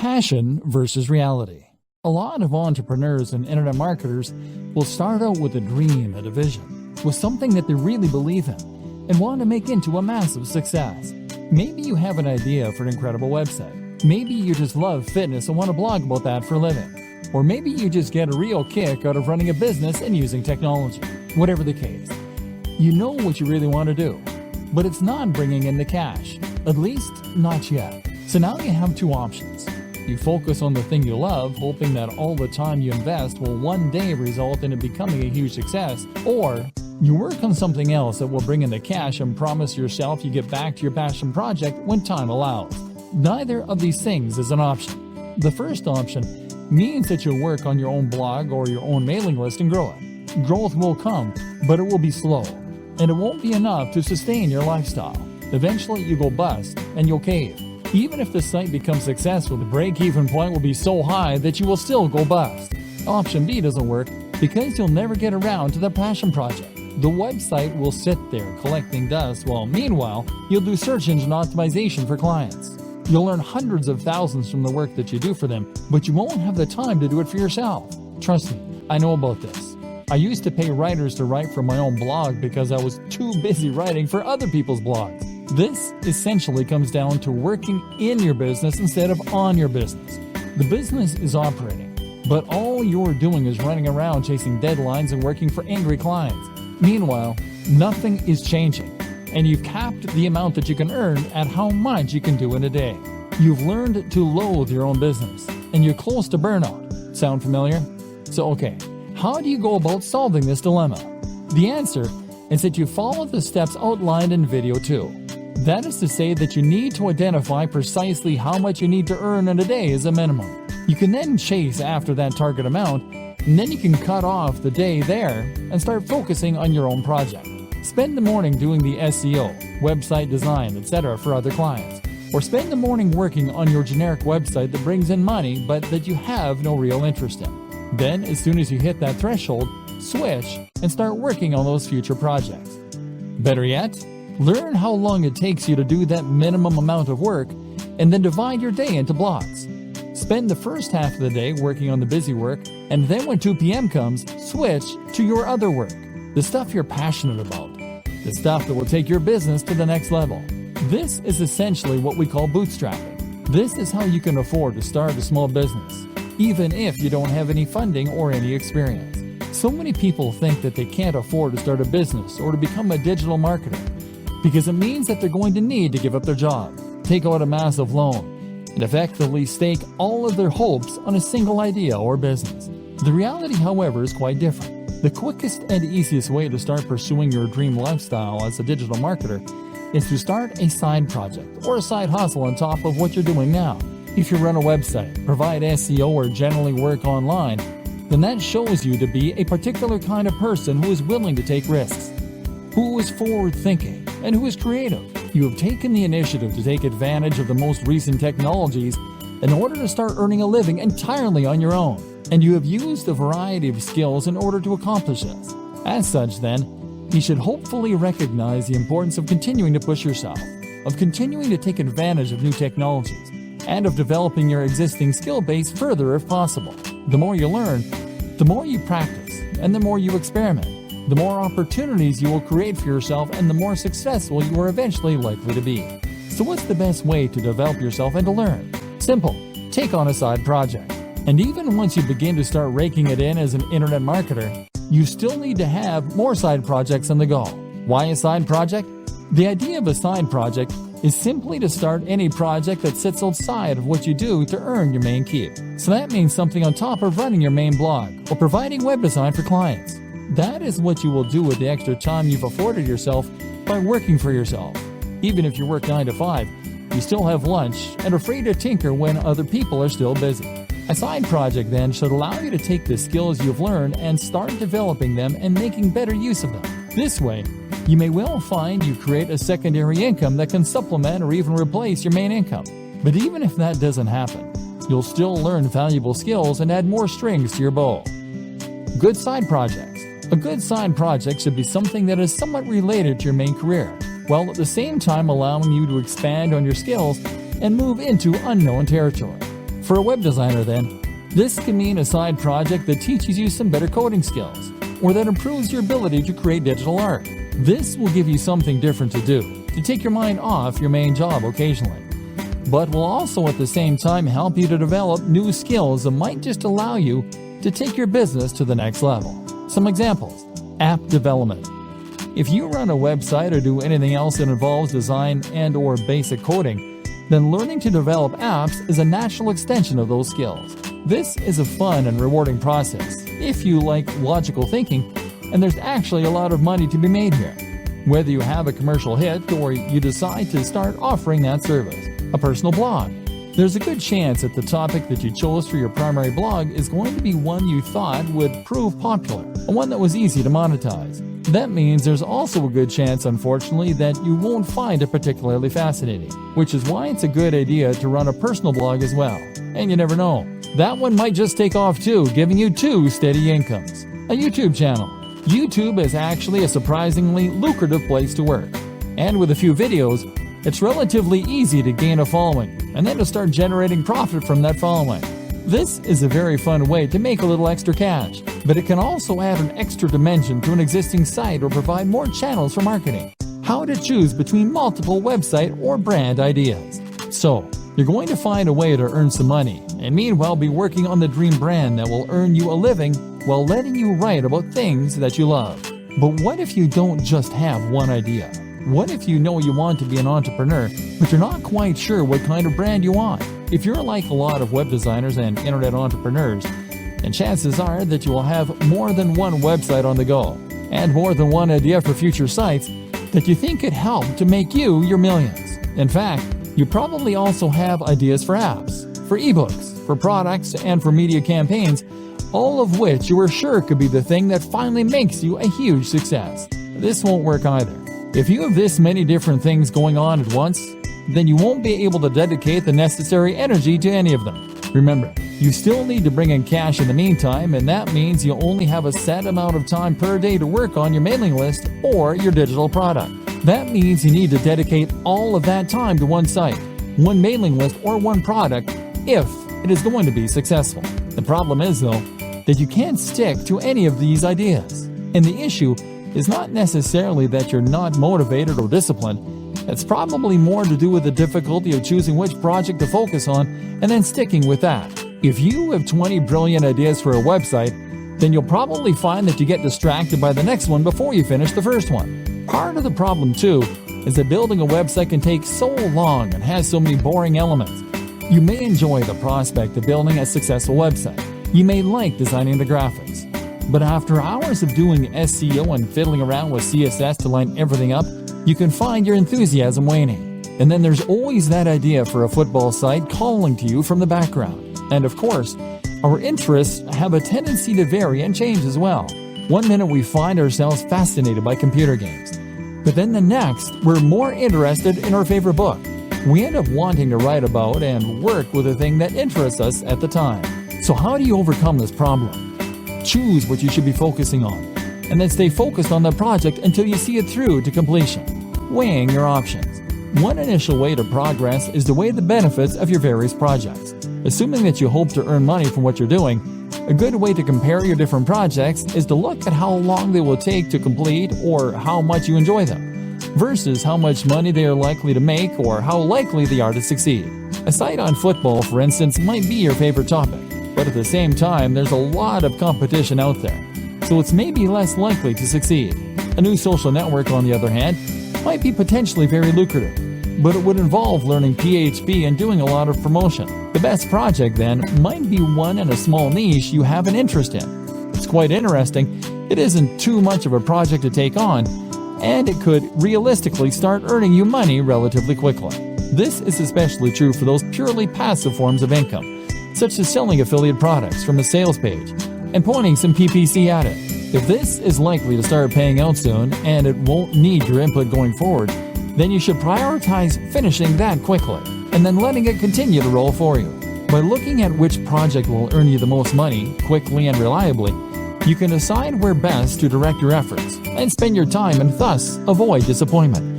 Passion versus reality. A lot of entrepreneurs and internet marketers will start out with a dream and a vision, with something that they really believe in and want to make into a massive success. Maybe you have an idea for an incredible website. Maybe you just love fitness and want to blog about that for a living. Or maybe you just get a real kick out of running a business and using technology. Whatever the case, you know what you really want to do, but it's not bringing in the cash, at least not yet. So now you have two options. You focus on the thing you love, hoping that all the time you invest will one day result in it becoming a huge success, or you work on something else that will bring in the cash and promise yourself you get back to your passion project when time allows. Neither of these things is an option. The first option means that you'll work on your own blog or your own mailing list and grow it. Growth will come, but it will be slow, and it won't be enough to sustain your lifestyle. Eventually you go bust and you'll cave. Even if the site becomes successful, the break-even point will be so high that you will still go bust. Option B doesn't work because you'll never get around to the passion project. The website will sit there collecting dust while meanwhile you'll do search engine optimization for clients. You'll earn hundreds of thousands from the work that you do for them, but you won't have the time to do it for yourself. Trust me, I know about this. I used to pay writers to write for my own blog because I was too busy writing for other people's blogs. This essentially comes down to working in your business instead of on your business. The business is operating, but all you're doing is running around chasing deadlines and working for angry clients. Meanwhile, nothing is changing, and you've capped the amount that you can earn at how much you can do in a day. You've learned to loathe your own business, and you're close to burnout. Sound familiar? So okay, how do you go about solving this dilemma? The answer is that you follow the steps outlined in video 2. That is to say that you need to identify precisely how much you need to earn in a day as a minimum. You can then chase after that target amount, and then you can cut off the day there and start focusing on your own project. Spend the morning doing the SEO, website design, etc. for other clients. Or spend the morning working on your generic website that brings in money but that you have no real interest in. Then, as soon as you hit that threshold, switch and start working on those future projects. Better yet, learn how long it takes you to do that minimum amount of work and then divide your day into blocks. Spend the first half of the day working on the busy work, and then when 2 p.m. comes, switch to your other work, the stuff you're passionate about, the stuff that will take your business to the next level. This is essentially what we call bootstrapping. This is how you can afford to start a small business, even if you don't have any funding or any experience. So many people think that they can't afford to start a business or to become a digital marketer because it means that they're going to need to give up their job, take out a massive loan, and effectively stake all of their hopes on a single idea or business. The reality, however, is quite different. The quickest and easiest way to start pursuing your dream lifestyle as a digital marketer is to start a side project or a side hustle on top of what you're doing now. If you run a website, provide SEO, or generally work online, then that shows you to be a particular kind of person who is willing to take risks, who is forward-thinking, and who is creative. You have taken the initiative to take advantage of the most recent technologies in order to start earning a living entirely on your own, and you have used a variety of skills in order to accomplish this. As such, then, you should hopefully recognize the importance of continuing to push yourself, of continuing to take advantage of new technologies, and of developing your existing skill base further if possible. The more you learn, the more you practice, and the more you experiment, the more opportunities you will create for yourself and the more successful you are eventually likely to be. So what's the best way to develop yourself and to learn? Simple. Take on a side project. And even once you begin to start raking it in as an internet marketer, you still need to have more side projects on the go. Why a side project? The idea of a side project is simply to start any project that sits outside of what you do to earn your main keep. So that means something on top of running your main blog or providing web design for clients. That is what you will do with the extra time you've afforded yourself by working for yourself. Even if you work 9 to 5, you still have lunch and are free to tinker when other people are still busy. A side project then should allow you to take the skills you've learned and start developing them and making better use of them. This way, you may well find you create a secondary income that can supplement or even replace your main income. But even if that doesn't happen, you'll still learn valuable skills and add more strings to your bow. Good side projects. A good side project should be something that is somewhat related to your main career, while at the same time allowing you to expand on your skills and move into unknown territory. For a web designer then, this can mean a side project that teaches you some better coding skills, or that improves your ability to create digital art. This will give you something different to do, to take your mind off your main job occasionally, but will also at the same time help you to develop new skills that might just allow you to take your business to the next level. Some examples: app development. If you run a website or do anything else that involves design and/or basic coding, then learning to develop apps is a natural extension of those skills. This is a fun and rewarding process if you like logical thinking, and there's actually a lot of money to be made here. Whether you have a commercial hit or you decide to start offering that service. A personal blog. There's a good chance that the topic that you chose for your primary blog is going to be one you thought would prove popular, and one that was easy to monetize. That means there's also a good chance, unfortunately, that you won't find it particularly fascinating, which is why it's a good idea to run a personal blog as well. And you never know, that one might just take off too, giving you 2 steady incomes. A YouTube channel. YouTube is actually a surprisingly lucrative place to work, and with a few videos, it's relatively easy to gain a following, and then to start generating profit from that following. This is a very fun way to make a little extra cash, but it can also add an extra dimension to an existing site or provide more channels for marketing. How to choose between multiple website or brand ideas. So, you're going to find a way to earn some money, and meanwhile be working on the dream brand that will earn you a living while letting you write about things that you love. But what if you don't just have one idea? What if you know you want to be an entrepreneur, but you're not quite sure what kind of brand you want? If you're like a lot of web designers and internet entrepreneurs, then chances are that you will have more than one website on the go, and more than one idea for future sites that you think could help to make you your millions. In fact, you probably also have ideas for apps, for ebooks, for products, and for media campaigns, all of which you are sure could be the thing that finally makes you a huge success. This won't work either. If you have this many different things going on at once, then you won't be able to dedicate the necessary energy to any of them. Remember, you still need to bring in cash in the meantime, and that means you only have a set amount of time per day to work on your mailing list or your digital product. That means you need to dedicate all of that time to one site, one mailing list, or one product if it is going to be successful. The problem is, though, that you can't stick to any of these ideas. And the issue is not necessarily that you're not motivated or disciplined. It's probably more to do with the difficulty of choosing which project to focus on and then sticking with that. If you have 20 brilliant ideas for a website, then you'll probably find that you get distracted by the next one before you finish the first one. Part of the problem, too, is that building a website can take so long and has so many boring elements. You may enjoy the prospect of building a successful website. You may like designing the graphics. But after hours of doing SEO and fiddling around with CSS to line everything up, you can find your enthusiasm waning. And then there's always that idea for a football site calling to you from the background. And of course, our interests have a tendency to vary and change as well. One minute we find ourselves fascinated by computer games, but then the next we're more interested in our favorite book. We end up wanting to write about and work with the thing that interests us at the time. So how do you overcome this problem? Choose what you should be focusing on, and then stay focused on the project until you see it through to completion. Weighing your options. One initial way to progress is to weigh the benefits of your various projects. Assuming that you hope to earn money from what you're doing, a good way to compare your different projects is to look at how long they will take to complete or how much you enjoy them, versus how much money they are likely to make or how likely they are to succeed. A site on football, for instance, might be your favorite topic, but at the same time, there's a lot of competition out there, so it's maybe less likely to succeed. A new social network, on the other hand, might be potentially very lucrative, but it would involve learning PHP and doing a lot of promotion. The best project, then, might be one in a small niche you have an interest in. It's quite interesting. It isn't too much of a project to take on, and it could realistically start earning you money relatively quickly. This is especially true for those purely passive forms of income, such as selling affiliate products from a sales page and pointing some PPC at it. If this is likely to start paying out soon and it won't need your input going forward, then you should prioritize finishing that quickly and then letting it continue to roll for you. By looking at which project will earn you the most money quickly and reliably, you can decide where best to direct your efforts and spend your time and thus avoid disappointment.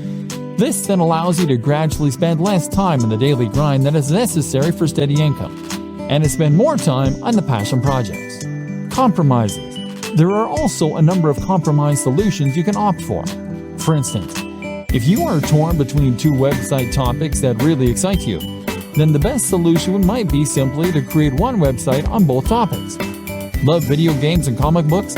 This then allows you to gradually spend less time in the daily grind than is necessary for steady income. and to spend more time on the passion projects. Compromises. There are also a number of compromise solutions you can opt for. For instance, if you are torn between two website topics that really excite you, then the best solution might be simply to create one website on both topics. Love video games and comic books?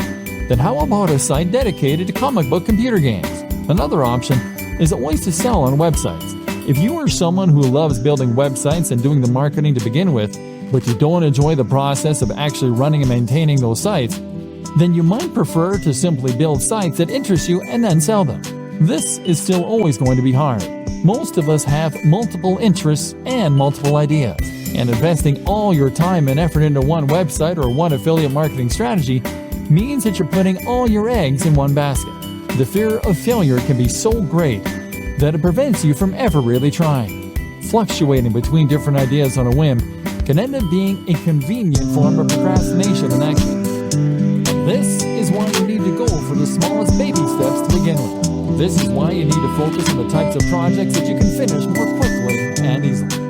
Then how about a site dedicated to comic book computer games? Another option is always to sell on websites. If you are someone who loves building websites and doing the marketing to begin with, but you don't enjoy the process of actually running and maintaining those sites, then you might prefer to simply build sites that interest you and then sell them. This is still always going to be hard. Most of us have multiple interests and multiple ideas, and investing all your time and effort into one website or one affiliate marketing strategy means that you're putting all your eggs in one basket. The fear of failure can be so great that it prevents you from ever really trying. Fluctuating between different ideas on a whim can end up being a convenient form of procrastination in action. This is why you need to go for the smallest baby steps to begin with. This is why you need to focus on the types of projects that you can finish more quickly and easily.